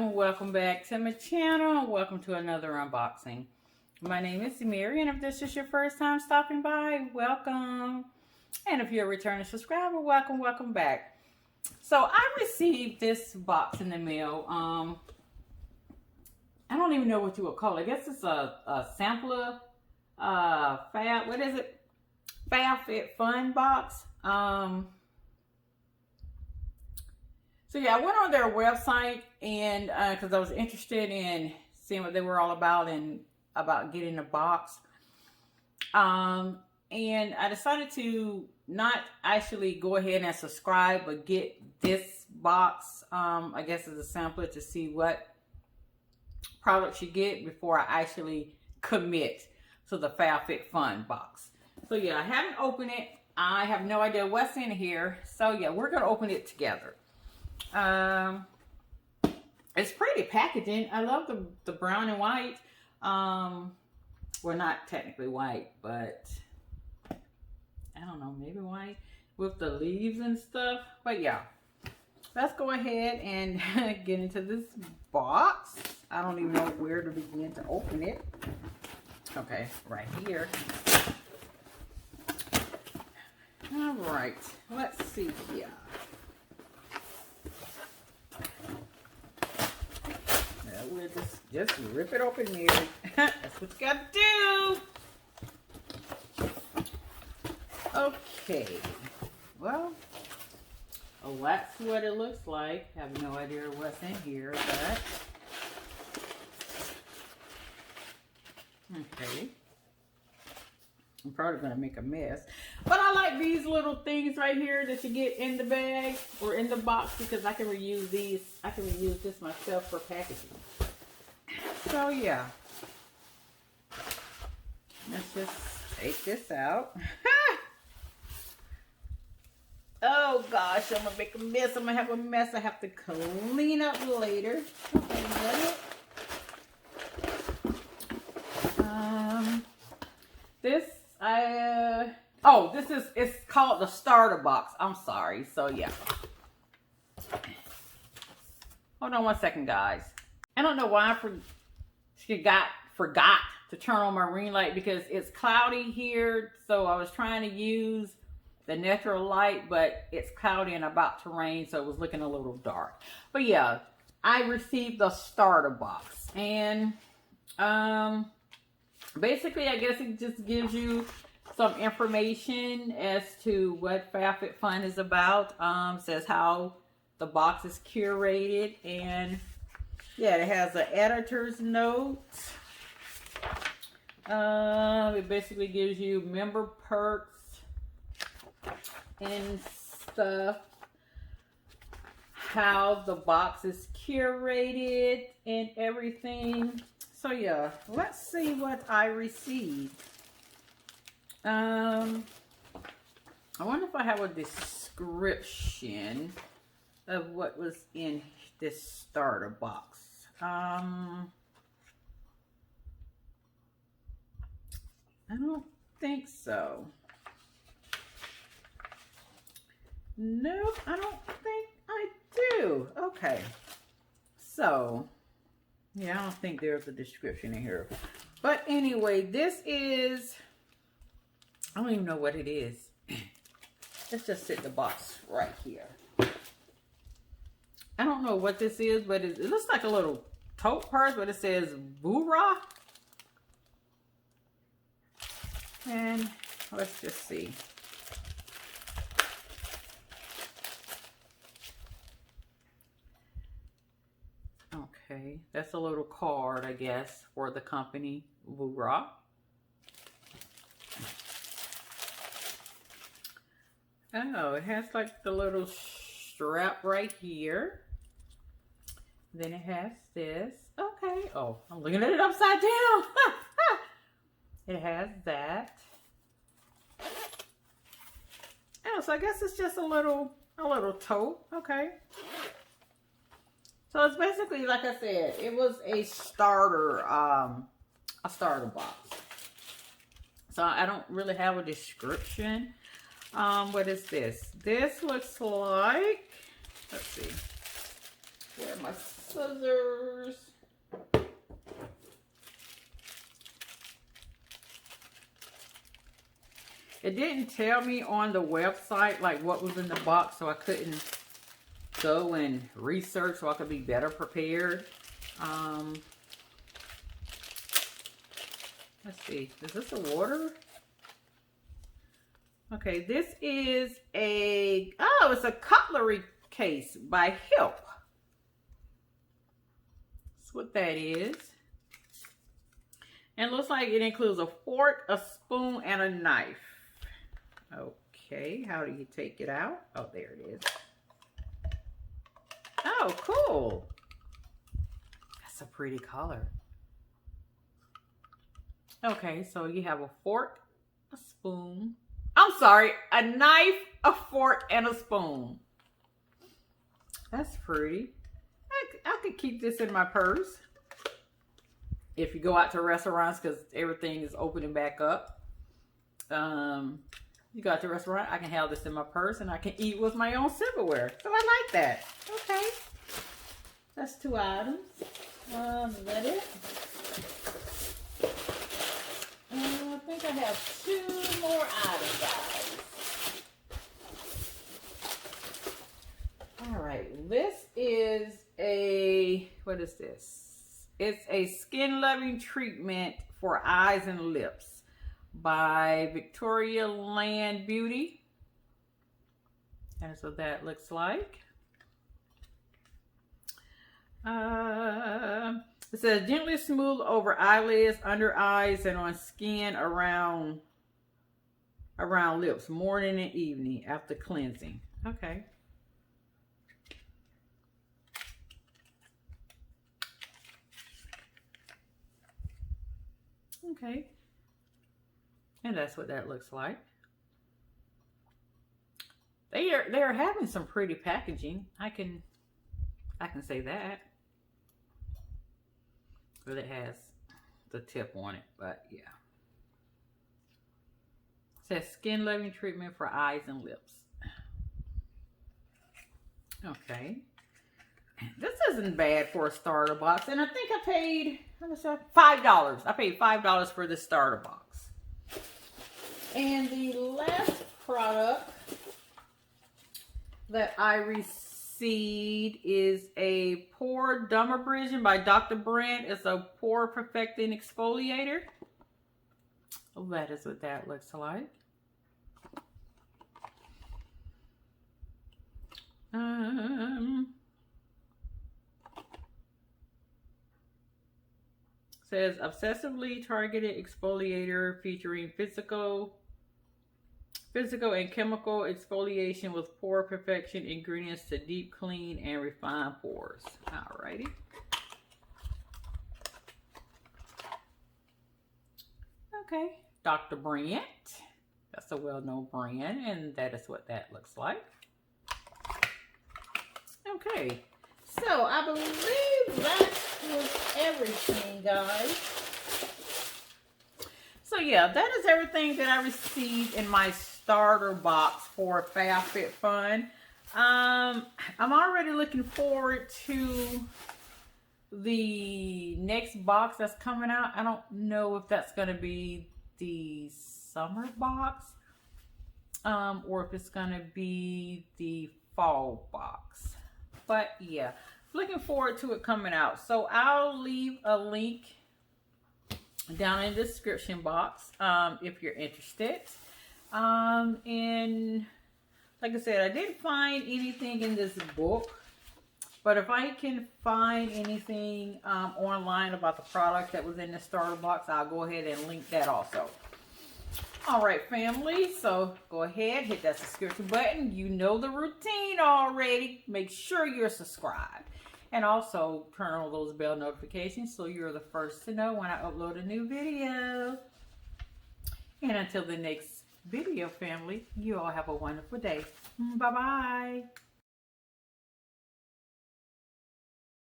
welcome back to my channel. Welcome to another unboxing. My name is Mary, and if this is your first time stopping by, welcome. And if you're a returning subscriber, welcome back. So I received this box in the mail. I don't even know what you would call it. I guess it's a sampler, FabFitFun box. So yeah, I went on their website and because I was interested in seeing what they were all about and about getting a box. And I decided to not actually go ahead and subscribe, but get this box, I guess as a sampler to see what products you get before I actually commit to the FabFitFun box. So yeah, I haven't opened it. I have no idea what's in here. So yeah, we're gonna open it together. It's pretty packaging. I love the brown and white. Well, not technically white, but I don't know, maybe white with the leaves and stuff. But yeah, let's go ahead and get into this box. I don't even know where to begin to open it. Okay, right here. All right, let's see here. We'll just rip it open here. That's what you gotta do. Okay. Well, that's what it looks like. I have no idea what's in here, but okay. I'm probably gonna make a mess. But I like these little things right here that you get in the bag or in the box because I can reuse these. I can reuse this myself for packaging. So yeah. Let's just take this out. Oh gosh, I'm gonna make a mess. I'm gonna have a mess I have to clean up later. Okay, it's called the starter box. I'm sorry. So yeah. Hold on one second, guys. I don't know why I forgot to turn on my ring light because it's cloudy here. So I was trying to use the natural light, but it's cloudy and about to rain, so it was looking a little dark. But yeah, I received the starter box, and basically, I guess it just gives you some information as to what FabFitFun is about. Says how the box is curated, and yeah, it has an editor's note. It basically gives you member perks and stuff, how the box is curated and everything. So yeah, let's see what I received. I wonder if I have a description of what was in this starter box. I don't think so. Nope, I don't think I do. Okay. So, yeah, I don't think there's a description in here. But anyway, this is, I don't even know what it is. Let's just sit the box right here. I don't know what this is, but it looks like a little tote purse, but it says Boora. And let's just see. Okay, that's a little card, I guess, for the company, Boora. Oh, it has like the little strap right here. Then it has this. Okay. Oh, I'm looking at it upside down. It has that. Oh, so I guess it's just a little tote. Okay. So it's basically, like I said, it was a starter box. So I don't really have a description. What is this? This looks like, let's see. Where am I scissors. It didn't tell me on the website like what was in the box, so I couldn't go and research so I could be better prepared. Let's see, is this a water? Okay, this is it's a cutlery case by Help. That's what that is. And it looks like it includes a fork, a spoon, and a knife. Okay, how do you take it out? Oh, there it is. Oh, cool. That's a pretty color. Okay, so you have a fork, a spoon. I'm sorry, a knife, a fork, and a spoon. That's pretty. I could keep this in my purse. If you go out to restaurants, because everything is opening back up. You go out to a restaurant, I can have this in my purse and I can eat with my own silverware. So I like that. Okay. That's 2 items. Is that it? I think I have 2 more items, guys. All right. This is what is this? It's a skin loving treatment for eyes and lips by Victoria Land Beauty. And that's what that looks like. It says gently smooth over eyelids, under eyes, and on skin around lips, morning and evening after cleansing. Okay. Okay. And that's what that looks like. They are having some pretty packaging. I can say that. But it has the tip on it, but yeah. It says skin loving treatment for eyes and lips. Okay. This isn't bad for a starter box. And I think I paid, how much was that? $5. I paid $5 for this starter box. And the last product that I received is a Pore Dermabrasion by Dr. Brand. It's a pore perfecting exfoliator. Oh, that is what that looks like. Says obsessively targeted exfoliator featuring physical and chemical exfoliation with pore perfection ingredients to deep clean and refine pores. Alrighty. Okay, Dr. Brand. That's a well-known brand, and that is what that looks like. Okay, so I believe that was everything, guys. So yeah, that is everything that I received in my starter box for FabFitFun. I'm already looking forward to the next box that's coming out. I don't know if that's going to be the summer box or if it's going to be the fall box. But yeah, looking forward to it coming out. So I'll leave a link down in the description box if you're interested. And like I said, I didn't find anything in this book, but if I can find anything online about the product that was in the starter box, I'll go ahead and link that also. All right, family, so go ahead, hit that subscription button. You know the routine already. Make sure you're subscribed. And also turn on those bell notifications so you're the first to know when I upload a new video. And until the next video, family, you all have a wonderful day. Bye-bye.